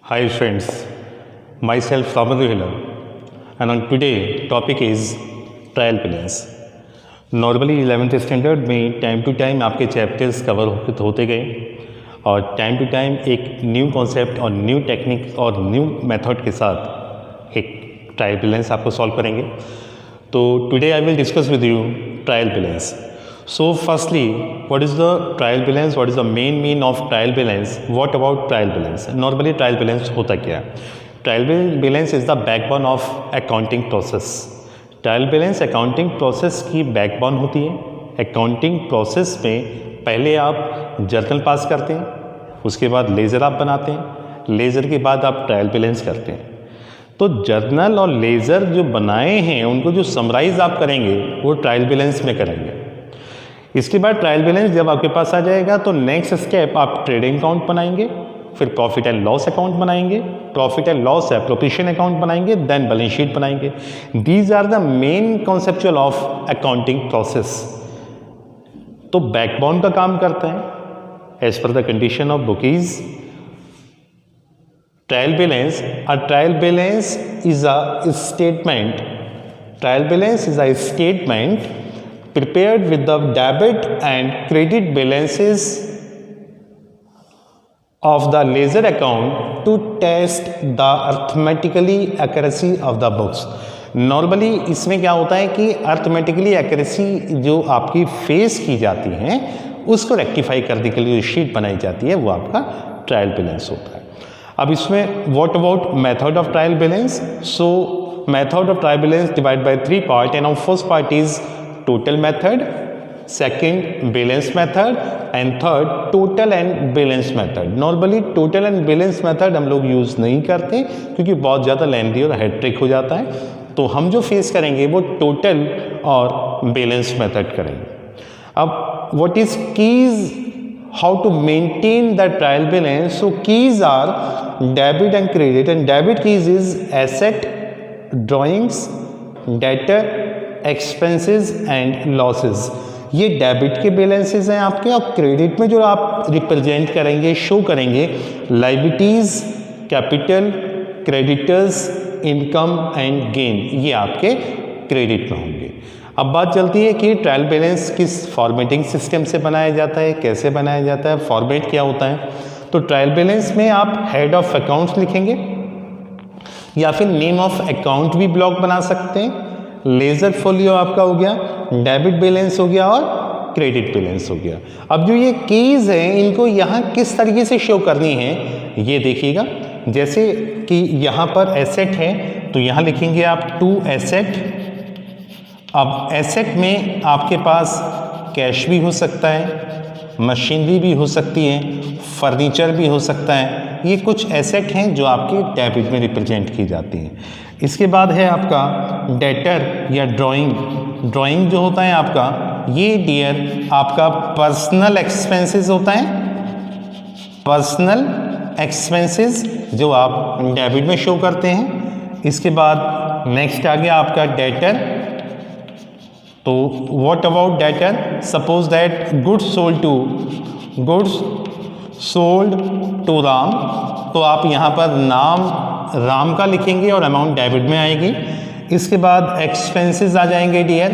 Hi friends, myself Ramadhu Hiller and on today topic is trial balance. Normally 11th standard में time to time आपके chapters cover होते गए और time to time एक new concept और new technique और new method के साथ एक ट्रायल बैलेंस आपको सॉल्व करेंगे. तो today I will discuss with you trial balance. So firstly, what is the trial balance? What is the main mean of trial balance? What about trial balance? Normally trial balance होता क्या है? Trial balance is the backbone of accounting process. Trial balance accounting process की backbone होती है. Accounting process में पहले आप journal पास करते हैं, उसके बाद लेज़र आप बनाते हैं, लेज़र के बाद आप ट्रायल बैलेंस करते हैं. तो जर्नल और लेज़र जो बनाए हैं उनको जो समराइज आप करेंगे वो ट्रायल बैलेंस में करेंगे. इसके बाद ट्रायल बैलेंस जब आपके पास आ जाएगा तो नेक्स्ट स्टेप आप ट्रेडिंग अकाउंट बनाएंगे, फिर प्रॉफिट एंड लॉस अकाउंट बनाएंगे, profit and loss appropriation account बनाएंगे, देन बैलेंस शीट बनाएंगे. These are the main conceptual of accounting process. तो बैकबोन का काम करते हैं as per the condition of book is trial balance. A trial balance is a statement. Trial balance is a statement prepared with the debit and credit balances of the ledger account to test the arithmetically accuracy of the books. Normally इसमें क्या होता है कि अर्थमेटिकली accuracy जो आपकी face की जाती हैं उसको रेक्टिफाई करने के लिए जो शीट बनाई जाती है वो आपका ट्रायल बैलेंस होता है. अब इसमें what about method of trial balance. So method of trial balance divide by 3 part and first part is total method, second balance method and third total and balance method. Normally total and balance method हम लोग use नहीं करते क्योंकि बहुत ज़्यादा lengthy और hectic हो जाता है. तो हम जो फेस करेंगे वो टोटल और बैलेंस मेथड करेंगे. अब what is keys how to maintain the trial balance. So keys are debit and credit, and debit keys is asset, drawings, debtor, expenses and losses. ये डेबिट के बैलेंसेस हैं आपके, और क्रेडिट में जो आप रिप्रेजेंट करेंगे, शो करेंगे, liabilities, capital, creditors, income and gain, ये आपके क्रेडिट में होंगे. अब बात चलती है कि ट्रायल बैलेंस किस फॉर्मेटिंग सिस्टम से बनाया जाता है, कैसे बनाया जाता है, फॉर्मेट क्या होता है. तो ट्रायल बैलेंस में आप हेड ऑफ अकाउंट्स लिखेंगे या फिर नेम ऑफ अकाउंट भी ब्लॉक बना सकते हैं. लेजर फोलियो आपका हो गया, डेबिट बैलेंस हो गया और क्रेडिट बैलेंस हो गया. अब जो ये कीज हैं इनको यहाँ किस तरीके से शो करनी है ये देखिएगा. जैसे कि यहाँ पर एसेट है तो यहाँ लिखेंगे आप टू एसेट. अब एसेट में आपके पास कैश भी हो सकता है, मशीनरी भी हो सकती है, फर्नीचर भी हो सकता है. ये कुछ एसेट हैं जो आपके डेबिट में रिप्रेजेंट की जाती हैं. इसके बाद है आपका डेटर या ड्राइंग. ड्राइंग जो होता है आपका, ये डियर आपका पर्सनल एक्सपेंसेस होता है. पर्सनल एक्सपेंसेस जो आप डेबिट में शो करते हैं. इसके बाद नेक्स्ट आ गया आपका डेटर. तो what about debtor. Suppose that goods sold to Ram, तो आप यहाँ पर नाम राम का लिखेंगे और अमाउंट डेबिट में आएगी. इसके बाद एक्सपेंसेस आ जाएंगे डियर.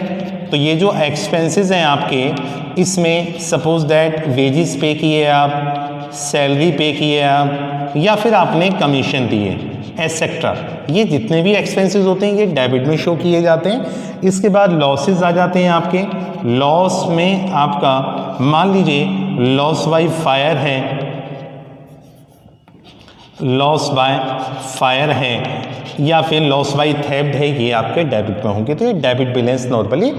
तो ये जो एक्सपेंसेस हैं आपके, इसमें सपोज दैट वेजेस पे किए आप, सैलरी पे किए आप, या फिर आपने कमीशन दिए, एटसेट्रा. ये जितने भी एक्सपेंसेस होते हैं ये डेबिट में शो किए जाते हैं. इसके बाद लॉसेस आ जाते हैं आपके. लॉस में आपका मान लीजिए लॉस बाय फायर है, लॉस बाय फायर है या फिर लॉस बाय थेफ्ट है, ये आपके डेबिट में होंगे. तो ये डेबिट बैलेंस नॉर्मली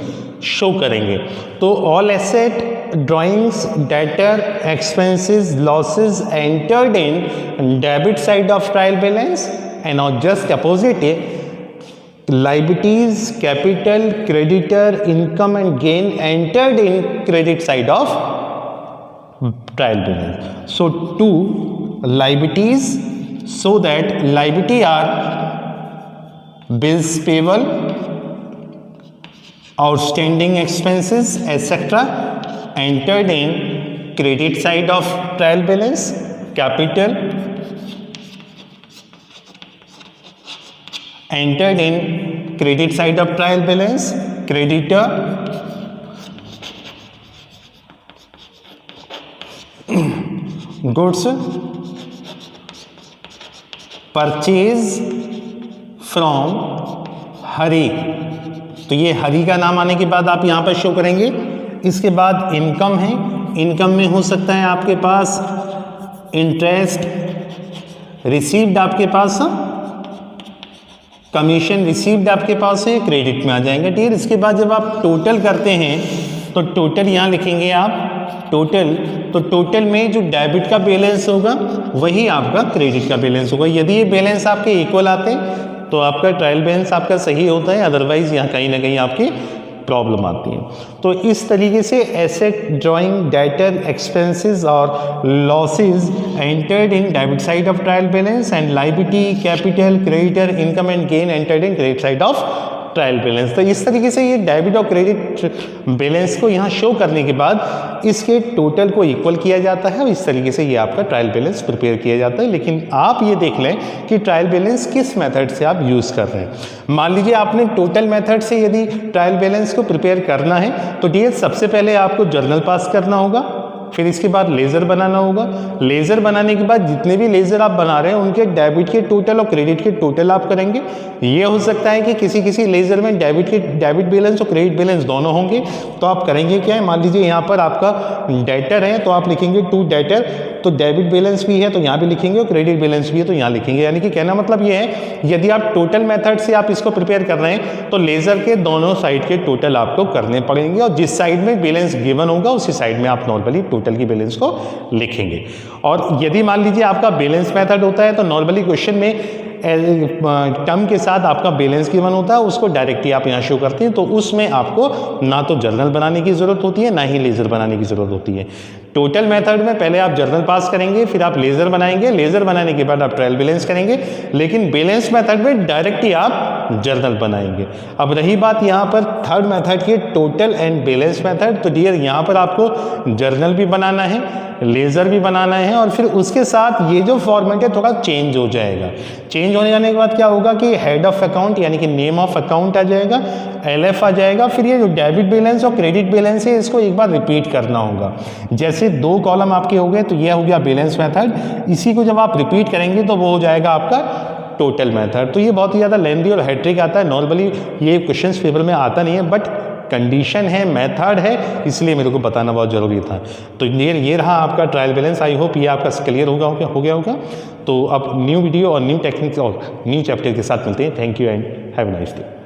शो करेंगे. तो all asset, drawings, debtor, expenses, losses entered in debit side of trial balance, and on just opposite liabilities, capital, creditor, income and gain entered in credit side of trial balance. So two liabilities, so that liability are bills payable, outstanding expenses etc. entered in credit side of trial balance. Capital, entered in credit side of trial balance, creditor goods purchase from Hari, तो ये हरी का नाम आने के बाद आप यहां पर शो करेंगे। इसके बाद इनकम है, इनकम में हो सकता है आपके पास इंटरेस्ट रिसीव्ड, आपके पास कमीशन रिसीव्ड आपके पास है, क्रेडिट में आ जाएंगे। ठीक है, इसके बाद जब आप टोटल करते हैं तो टोटल यहां लिखेंगे आप टोटल, तो टोटल में जो डेबिट का बैलेंस होगा वही आपका क्रेडिट का बैलेंस होगा। यदि ये बैलेंस आपके इक्वल आते हैं तो आपका ट्रायल बैलेंस आपका सही होता है, अदरवाइज यहाँ कहीं ना कहीं आपकी प्रॉब्लम आती है। तो इस तरीके से एसेट ड्राइंग डेटर एक्सपेंसेस और losses entered in debit side of trial balance and liability capital creditor income and gain entered in credit side of trial balance. तो इस तरीके से ये डेबिट और क्रेडिट बैलेंस को यहाँ शो करने के बाद इसके टोटल को इक्वल किया जाता है और इस तरीके से ये आपका ट्रायल बैलेंस प्रिपेयर किया जाता है। लेकिन आप ये देख लें कि ट्रायल बैलेंस किस मेथड से आप यूज़ कर रहे हैं। मान लीजिए आपने टोटल मेथड से यदि ट्रायल बैलेंस को प्रिपेयर करना है तो डी सबसे पहले आपको जर्नल पास करना होगा, फिर इसके बाद लेज़र बनाना होगा। लेज़र बनाने के बाद जितने भी लेज़र आप बना रहे हैं उनके डेबिट के टोटल और क्रेडिट के टोटल आप करेंगे। ये हो सकता है कि किसी किसी लेज़र में डेबिट बैलेंस और क्रेडिट बैलेंस दोनों होंगे, तो आप करेंगे क्या है, मान लीजिए यहाँ पर आपका डेटर है तो आप लिखेंगे टू डेटर, तो डेबिट बैलेंस भी है तो यहाँ भी लिखेंगे और क्रेडिट बैलेंस भी है तो यहाँ लिखेंगे। यानी कि कहना मतलब ये है यदि आप टोटल मेथड से आप इसको प्रिपेयर कर रहे हैं तो लेज़र के दोनों साइड के टोटल आपको करने पड़ेंगे और जिस साइड में बैलेंस गिवन होगा उसी साइड में आप नॉर्मली टोटल की बैलेंस को लिखेंगे। और यदि मान लीजिए आपका बैलेंस मेथड होता है तो नॉर्मली क्वेश्चन में टर्म के साथ आपका बैलेंस गिवन होता है, उसको डायरेक्टली आप यहाँ शो करते हैं, तो उसमें आपको ना तो जर्नल बनाने की जरूरत होती है ना ही लेज़र बनाने की जरूरत होती है। टोटल मेथड में पहले आप जर्नल पास करेंगे, फिर आप लेज़र बनाएंगे, लेज़र बनाने के बाद आप ट्रायल बैलेंस करेंगे, लेकिन बैलेंस मेथड में डायरेक्टली आप जर्नल बनाएंगे। अब रही बात यहाँ पर थर्ड मेथड की, टोटल एंड बैलेंस मेथड, तो डियर यहाँ पर आपको जर्नल भी बनाना है, लेज़र भी बनाना है और फिर उसके साथ ये जो फॉर्मेट है थोड़ा चेंज हो जाएगा। चेंज होने जाने के बाद क्या होगा कि हेड ऑफ अकाउंट यानी कि नेम ऑफ अकाउंट आ जाएगा, LF आ जाएगा, फिर ये जो डेबिट बैलेंस और क्रेडिट बैलेंस है इसको एक बार रिपीट करना होगा। जैसे 2 कॉलम आपके हो गए तो यह हो गया बैलेंस मेथड, इसी को जब आप रिपीट करेंगे तो वो हो जाएगा आपका टोटल मेथड। तो ये बहुत ही ज़्यादा लेंथी और हैट्रिक आता है, नॉर्मली ये क्वेश्चन पेपर में आता नहीं है, बट कंडीशन है, मेथड है, इसलिए मेरे को बताना बहुत ज़रूरी था। तो ये रहा आपका ट्रायल बैलेंस। आई होप ये आपका क्लियर हो गया होगा। तो अब न्यू वीडियो और न्यू टेक्निक और न्यू चैप्टर के साथ मिलते हैं। Thank you and have a nice day.